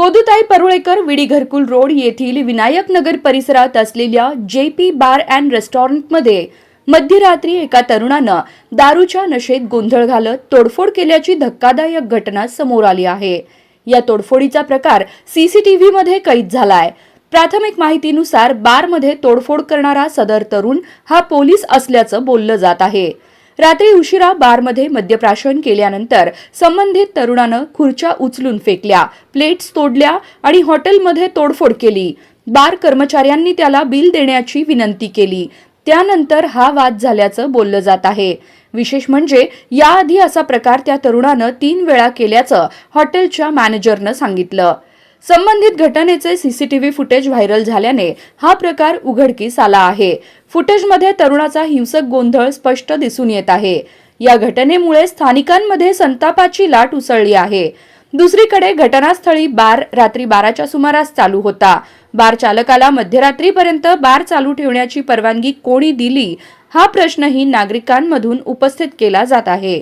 गोदूताई परुळेकर विडी घरकुल रोड येथील विनायक नगर परिसरात असलेल्या JP बार अँड रेस्टॉरंटमध्ये मध्यरात्री एका तरुणानं दारूच्या नशेत गोंधळ घालत तोडफोड केल्याची धक्कादायक घटना समोर आली आहे। या तोडफोडीचा प्रकार CCTV मध्ये कैद झालाय। प्राथमिक माहितीनुसार बारमध्ये तोडफोड करणारा सदर तरुण हा पोलीस असल्याचं बोललं जात आहे। रात्री उशिरा बारमध्ये मद्यप्राशन केल्यानंतर संबंधित तरुणानं खुर्च्या उचलून फेकल्या, प्लेट्स तोडल्या आणि हॉटेलमध्ये तोडफोड केली। बार कर्मचाऱ्यांनी त्याला बिल देण्याची विनंती केली। त्यानंतर हा वाद झाल्याचं बोललं जात आहे। विशेष म्हणजे याआधी असा प्रकार त्या तरुणानं 3 वेळा केल्याचं हॉटेलच्या मॅनेजरनं सांगितलं। संबंधित घटनेचे CCTV फुटेज व्हायरल झाल्याने हा प्रकार उघडकीस आला आहे। फुटेजमध्ये तरुणाचा हिंसक गोंधळ स्पष्ट दिसून येत आहे। या घटनेमुळे स्थानिकांमध्ये संतापाची लाट उसळली आहे। दुसरीकडे घटनास्थळी बार रात्री 12च्या सुमारास चालू होता। बार चालकाला मध्यरात्रीपर्यंत बार चालू ठेवण्याची परवानगी कोणी दिली, हा प्रश्नही नागरिकांमधून उपस्थित केला जात आहे।